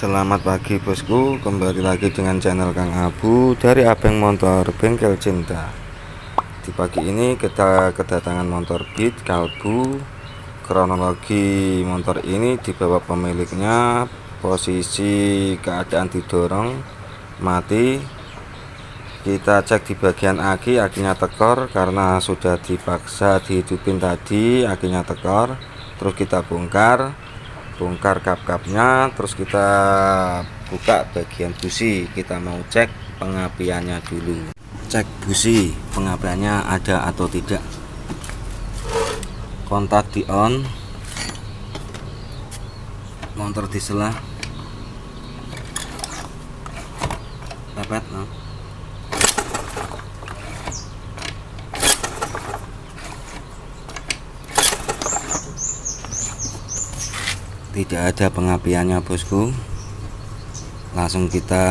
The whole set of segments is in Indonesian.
Selamat pagi bosku, kembali lagi dengan channel Kang Abu dari Abeng Motor Bengkel Cinta. Di pagi ini kita kedatangan motor Beat Kalbu. Kronologi motor ini dibawa pemiliknya, posisi keadaan didorong mati. Kita cek di bagian akinya tekor karena sudah dipaksa dihidupin tadi, akinya tekor. Terus kita bongkar kap-kapnya, terus kita buka bagian busi. Kita mau cek pengapiannya dulu, cek busi pengapiannya ada atau tidak. Kontak di on, motor di selah, pepet no. Tidak ada pengapiannya bosku. Langsung kita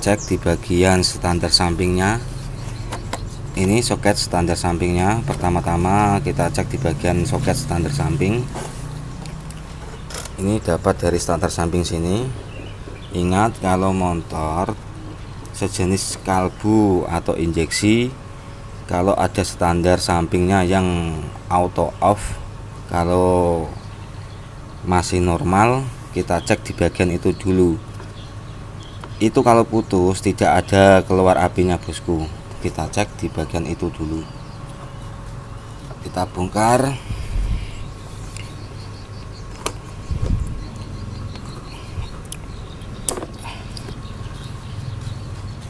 cek di bagian standar sampingnya. Ini soket standar sampingnya. Pertama-tama kita cek di bagian soket standar samping. Ini dapat dari standar samping sini. Ingat kalau motor sejenis kalbu atau injeksi, kalau ada standar sampingnya yang auto off, kalau masih normal kita cek di bagian itu dulu. Itu kalau putus tidak ada keluar apinya bosku, kita cek di bagian itu dulu. Kita bongkar,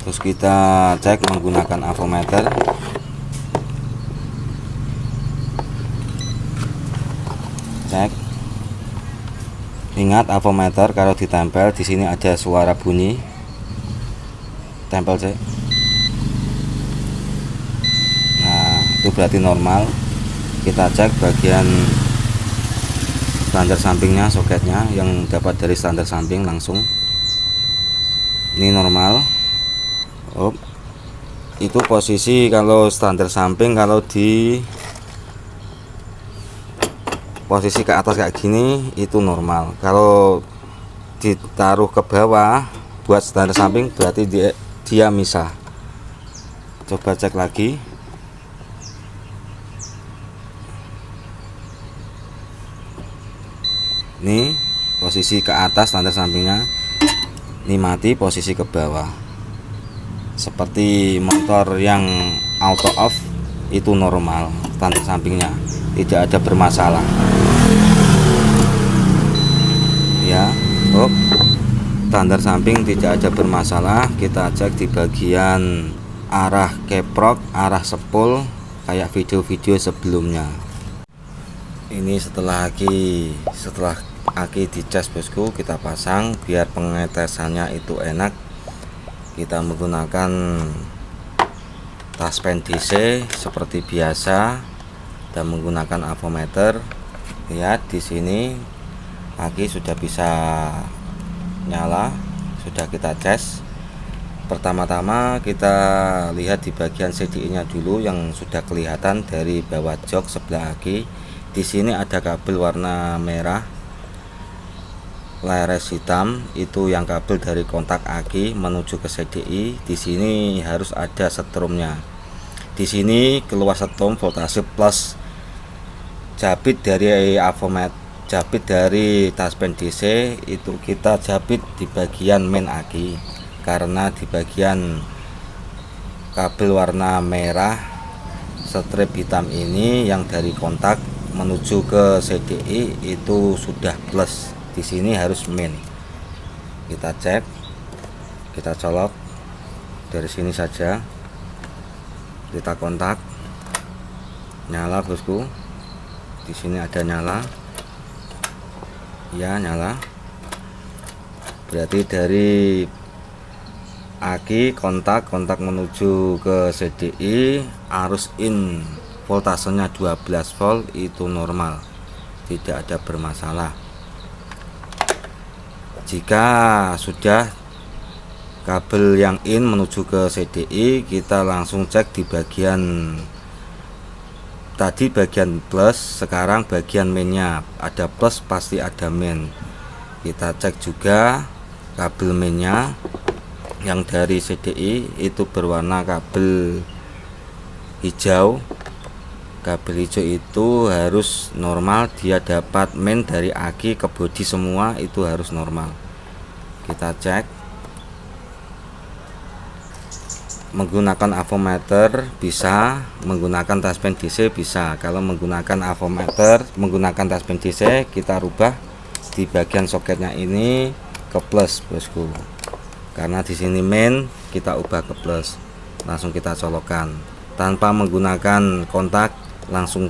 terus kita cek menggunakan avometer. Cek. Ingat avometer kalau ditempel di sini ada suara bunyi. Tempel cek. Nah, itu berarti normal. Kita cek bagian standar sampingnya, soketnya yang dapat dari standar samping langsung. Ini normal. Itu posisi kalau standar samping, kalau di posisi ke atas kayak gini itu normal. Kalau ditaruh ke bawah buat standar samping berarti dia misah. Coba cek lagi. Ini posisi ke atas standar sampingnya. Ini mati, posisi ke bawah. Seperti motor yang auto off itu normal standar sampingnya, tidak ada bermasalah ya. Standar samping tidak ada bermasalah. Kita cek di bagian arah keprok, arah sepul kayak video-video sebelumnya. Ini setelah aki dicas bosku, kita pasang biar pengetesannya itu enak. Kita menggunakan taspen DC seperti biasa dan menggunakan avometer. Lihat di sini aki sudah bisa nyala, sudah kita cas. Pertama-tama kita lihat di bagian CDI-nya dulu yang sudah kelihatan dari bawah jok sebelah aki. Di sini ada kabel warna merah, laras hitam, itu yang kabel dari kontak aki menuju ke CDI. Di sini harus ada setrumnya. Di sini keluar setrum voltase plus. Jabit dari avometer, jabit dari taspen DC itu kita jabit di bagian main aki, karena di bagian kabel warna merah strip hitam ini yang dari kontak menuju ke CDI itu sudah plus. Di sini harus main. Kita cek, kita colok dari sini saja, kita kontak, nyala bosku. Di sini ada nyala, ya nyala. Berarti dari aki kontak menuju ke CDI arus in voltasenya 12 volt itu normal, tidak ada bermasalah. Jika sudah kabel yang in menuju ke CDI, kita langsung cek di bagian tadi bagian plus, sekarang bagian mainnya ada plus pasti ada main. Kita cek juga kabel mainnya yang dari CDI itu berwarna kabel hijau. Kabel hijau itu harus normal, dia dapat main dari aki ke bodi semua itu harus normal. Kita cek menggunakan avometer, bisa menggunakan taspen DC, bisa. Kalau menggunakan avometer, menggunakan taspen DC, kita rubah di bagian soketnya ini ke plus, bosku. Karena di sini main, kita ubah ke plus, langsung kita colokkan tanpa menggunakan kontak, langsung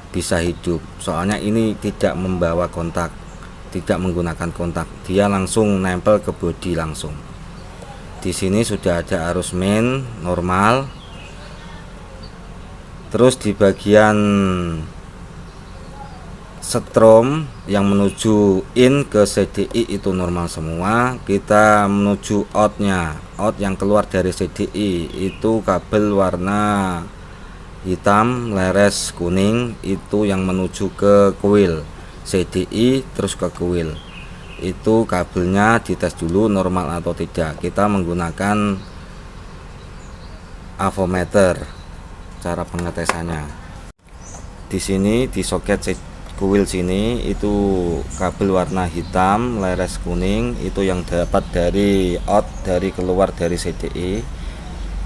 bisa hidup. Soalnya ini tidak membawa kontak, tidak menggunakan kontak, dia langsung nempel ke bodi langsung. Di sini sudah ada arus main normal. Terus di bagian strom yang menuju in ke CDI itu normal semua. Kita menuju outnya, out yang keluar dari CDI itu kabel warna hitam leres kuning, itu yang menuju ke coil CDI terus ke coil. Itu kabelnya dites dulu normal atau tidak. Kita menggunakan avometer cara pengetesannya. Di sini di soket coil sini itu kabel warna hitam leres kuning, itu yang dapat dari out, dari keluar dari CDI.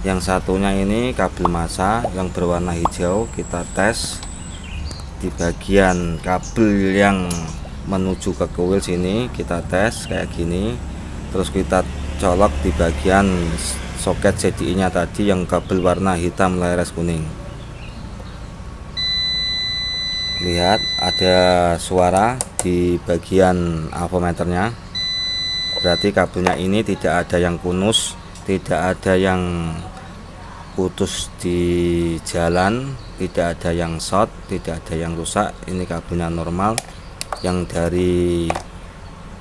Yang satunya ini kabel massa yang berwarna hijau, kita tes di bagian kabel yang menuju ke coil sini, kita tes kayak gini. Terus kita colok di bagian soket CDI nya tadi yang kabel warna hitam leres kuning. Lihat ada suara di bagian avometernya, berarti kabelnya ini tidak ada yang kunus, tidak ada yang putus di jalan, tidak ada yang short, tidak ada yang rusak. Ini kabelnya normal, yang dari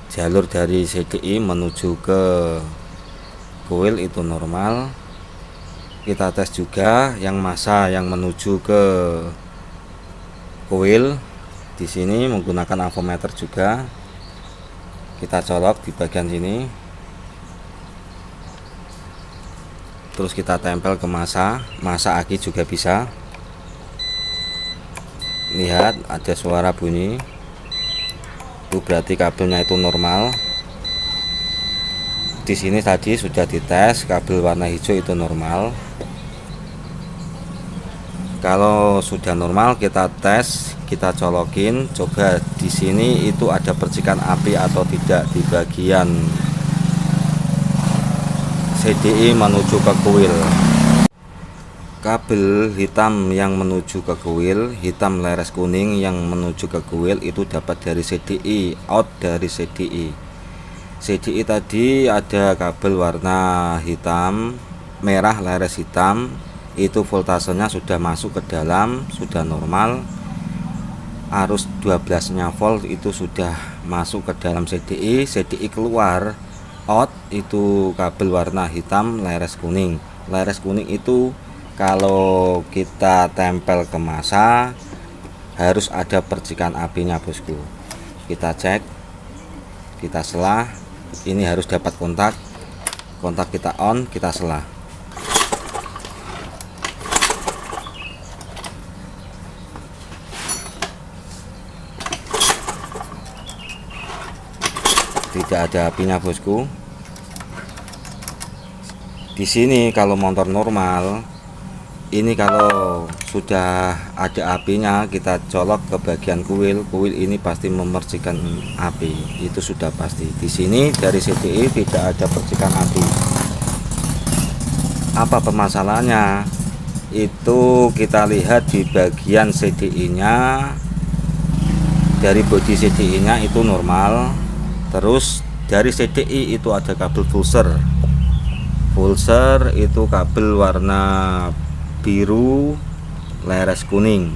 jalur dari CDI menuju ke coil itu normal. Kita tes juga yang massa yang menuju ke coil. Di sini menggunakan avometer juga, kita colok di bagian sini, terus kita tempel ke massa aki juga bisa. Lihat ada suara bunyi, itu berarti kabelnya itu normal. Di sini tadi sudah dites, kabel warna hijau itu normal. Kalau sudah normal kita tes, kita colokin, coba di sini itu ada percikan api atau tidak di bagian CDI menuju ke coil. Kabel hitam yang menuju ke coil, hitam leres kuning yang menuju ke coil itu dapat dari CDI, out dari CDI. CDI tadi ada kabel warna hitam, merah leres hitam, itu voltasenya sudah masuk ke dalam, sudah normal. Arus 12 nya volt itu sudah masuk ke dalam CDI. CDI keluar, out itu kabel warna hitam leres kuning. Leres kuning itu kalau kita tempel ke massa harus ada percikan apinya, bosku. Kita cek, kita selah, ini harus dapat kontak kita on, kita selah. Tidak ada apinya, bosku. Di sini kalau motor normal, ini kalau sudah ada apinya kita colok ke bagian kuil ini pasti memercikan api, itu sudah pasti. Di sini dari CDI tidak ada percikan api. Apa permasalahannya? Itu kita lihat di bagian CDI nya, dari bodi CDI nya itu normal. Terus dari CDI itu ada kabel pulser itu kabel warna biru leres kuning.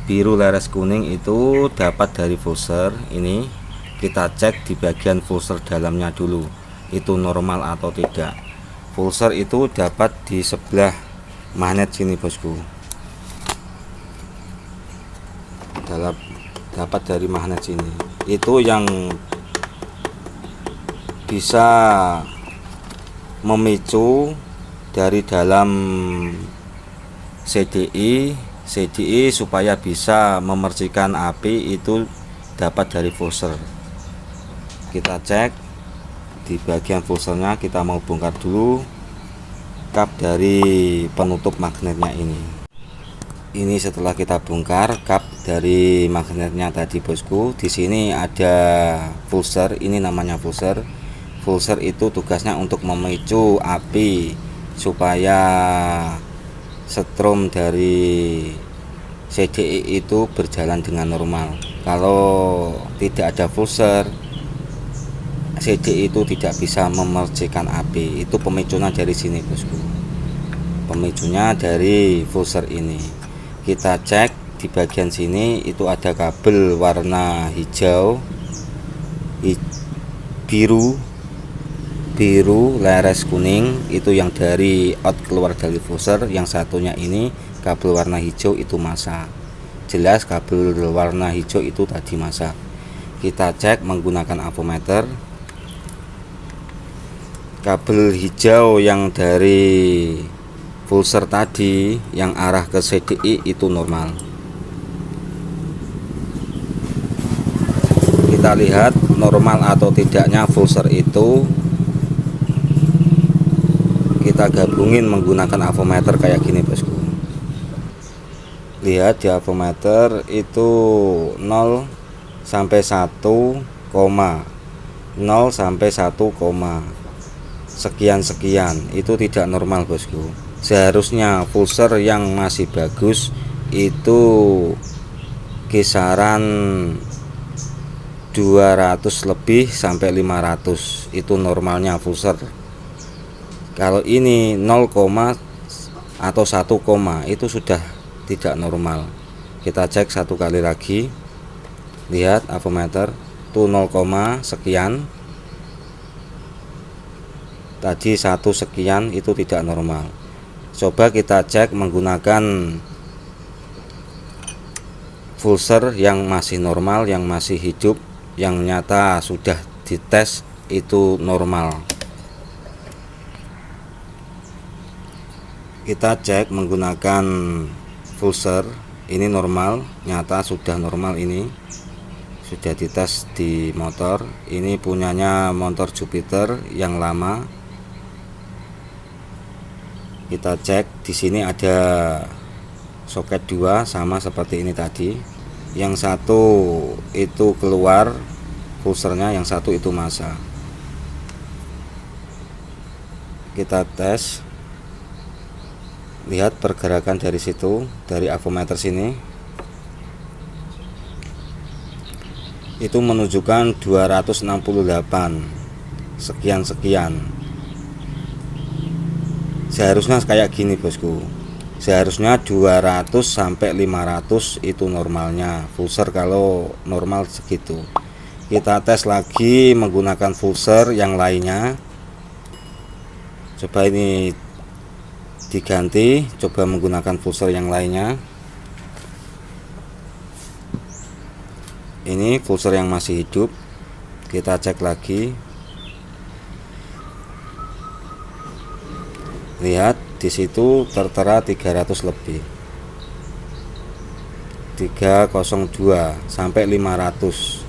Biru leres kuning itu dapat dari pulser ini. Kita cek di bagian pulser dalamnya dulu, itu normal atau tidak. Pulser itu dapat di sebelah magnet sini, bosku. Dapat dari magnet sini. Itu yang bisa memicu dari dalam CDI supaya bisa memercikan api itu dapat dari fuser. Kita cek di bagian fusernya, kita mau bongkar dulu kap dari penutup magnetnya ini. Ini setelah kita bongkar kap dari magnetnya tadi bosku. Di sini ada fuser, ini namanya fuser. Fuser itu tugasnya untuk memicu api supaya strom dari CDI itu berjalan dengan normal. Kalau tidak ada fuser, CDI itu tidak bisa memercikan api. Itu pemicunya dari sini bosku. Pemicunya dari fuser ini. Kita cek di bagian sini itu ada kabel warna hijau, biru, leres kuning, itu yang dari out keluar dari fuser. Yang satunya ini kabel warna hijau itu masa. Jelas kabel warna hijau itu tadi masa. Kita cek menggunakan avometer. Kabel hijau yang dari fuser tadi yang arah ke CDI itu normal. Kita lihat normal atau tidaknya fuser itu. Kita gabungin menggunakan avometer kayak gini bosku. Lihat di avometer itu 0 sampai 1, 0 sampai 1, sekian itu tidak normal bosku. Seharusnya fuser yang masih bagus itu kisaran 200 lebih sampai 500, itu normalnya fuser. Kalau ini 0, atau 1, itu sudah tidak normal. Kita cek satu kali lagi. Lihat avometer tuh 0, sekian. Tadi 1 sekian itu tidak normal. Coba kita cek menggunakan fuser yang masih normal, yang masih hidup, yang nyata sudah dites itu normal. Kita cek menggunakan fuser ini normal, nyata sudah normal, ini sudah dites di motor. Ini punyanya motor Jupiter yang lama. Kita cek di sini ada soket 2 sama seperti ini tadi. Yang satu itu keluar fusernya, yang satu itu masa. Kita tes. Lihat pergerakan dari situ, dari avometer sini itu menunjukkan 268 sekian. Seharusnya kayak gini bosku. Seharusnya 200 sampai 500 itu normalnya fuser, kalau normal segitu. Kita tes lagi menggunakan fuser yang lainnya. Coba ini diganti, coba menggunakan fuser yang lainnya. Ini fuser yang masih hidup. Kita cek lagi. Lihat di situ tertera 300 lebih, 302 sampai 500.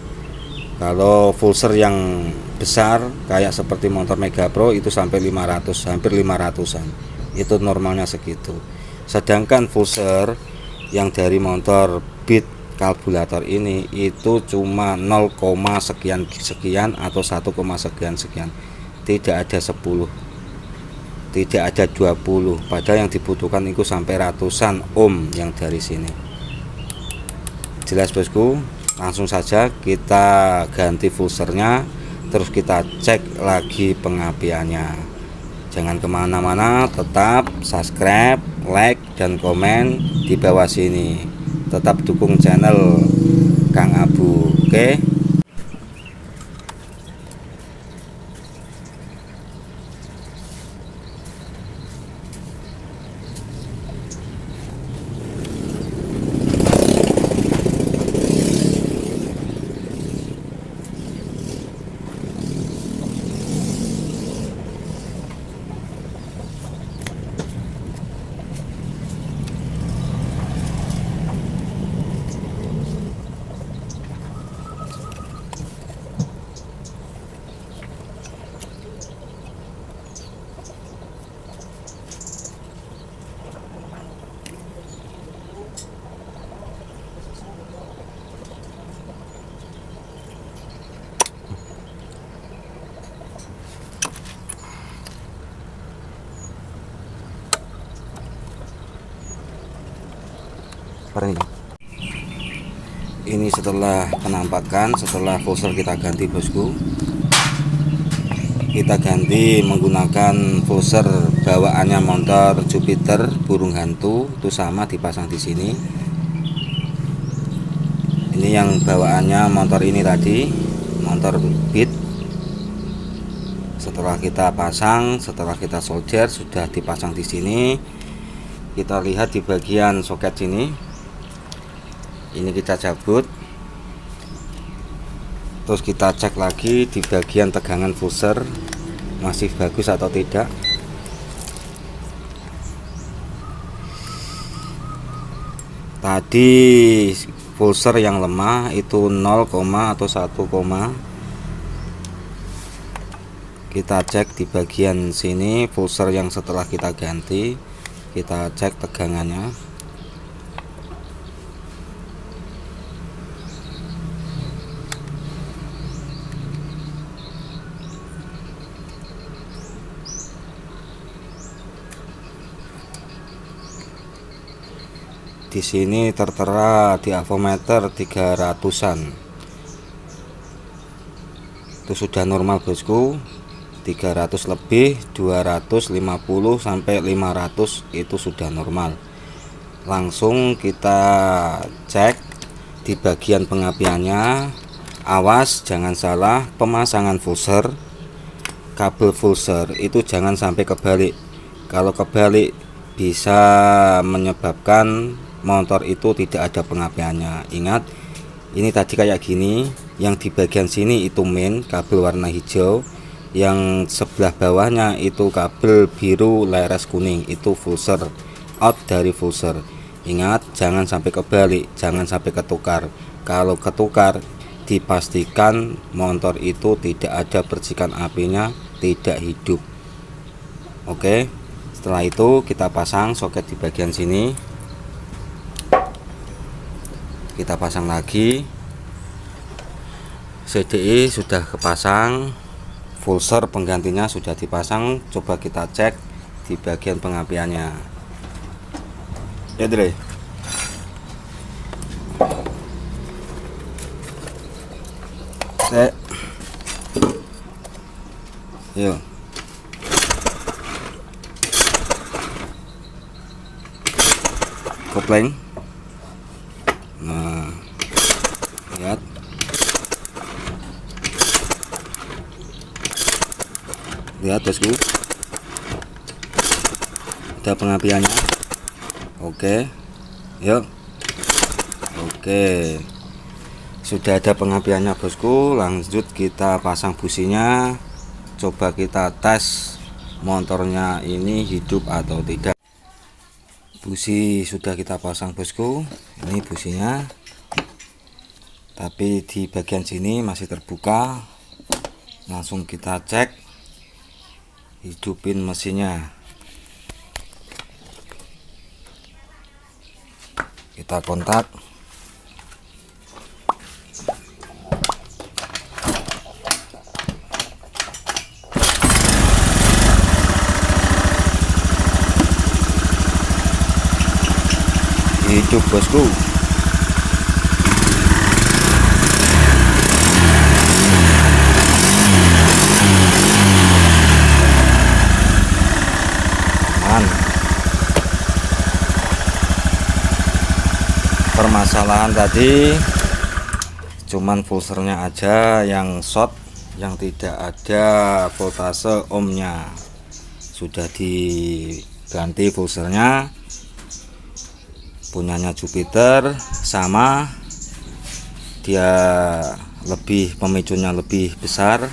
Kalau fuser yang besar kayak seperti motor Mega Pro itu sampai 500, hampir 500-an. Itu normalnya segitu. Sedangkan fuser yang dari motor Beat karburator ini itu cuma 0, sekian atau 1, sekian. Tidak ada 10, tidak ada 20, padahal yang dibutuhkan itu sampai ratusan ohm yang dari sini. Jelas bosku. Langsung saja kita ganti fusernya, terus kita cek lagi pengapiannya. Jangan kemana-mana, tetap subscribe, like, dan komen di bawah sini. Tetap dukung channel Kang Abu, oke? Ini setelah penampakan, setelah full kita ganti bosku. Kita ganti menggunakan full bawaannya motor Jupiter burung hantu, itu sama dipasang di sini. Ini yang bawaannya motor ini tadi, motor Beat. Setelah kita pasang, setelah kita solder, sudah dipasang di sini. Kita lihat di bagian soket sini. Ini kita cabut. Terus kita cek lagi di bagian tegangan fuser masih bagus atau tidak. Tadi fuser yang lemah itu 0, atau 1, kita cek di bagian sini fuser yang setelah kita ganti, kita cek tegangannya. Di sini tertera di avometer 300-an. Itu sudah normal bosku. 300 lebih, 250 sampai 500 itu sudah normal. Langsung kita cek di bagian pengapiannya. Awas jangan salah pemasangan fuser. Kabel fuser itu jangan sampai kebalik. Kalau kebalik bisa menyebabkan motor itu tidak ada pengapiannya. Ingat, ini tadi kayak gini, yang di bagian sini itu main kabel warna hijau, yang sebelah bawahnya itu kabel biru leres kuning, itu fuser, out dari fuser. Ingat, jangan sampai kebalik, jangan sampai ketukar. Kalau ketukar, dipastikan motor itu tidak ada percikan apinya, tidak hidup. Oke, setelah itu kita pasang soket di bagian sini. Kita pasang lagi. CDI sudah kepasang, fuser penggantinya sudah dipasang. Coba kita cek di bagian pengapiannya. Ya Dre. Yuk. Kopling. Nah, lihat. Lihat bosku. Ada pengapiannya. Oke. Yuk. Oke. Sudah ada pengapiannya bosku. Lanjut kita pasang businya. Coba kita tes motornya ini hidup atau tidak. Busi sudah kita pasang bosku. Ini businya, tapi di bagian sini masih terbuka. Langsung kita cek, hidupin mesinnya. Kita kontak. Hidup bosku. Aman. Permasalahan tadi cuman fusernya aja yang short, yang tidak ada voltase ohmnya. Sudah diganti fusernya, punyanya Jupiter, sama dia lebih, pemicunya lebih besar,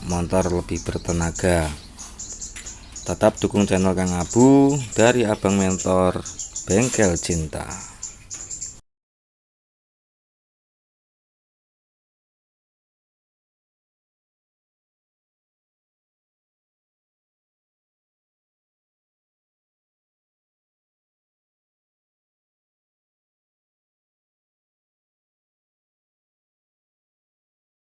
motor lebih bertenaga. Tetap dukung channel Kang Abu dari Abang Mentor Bengkel Cinta.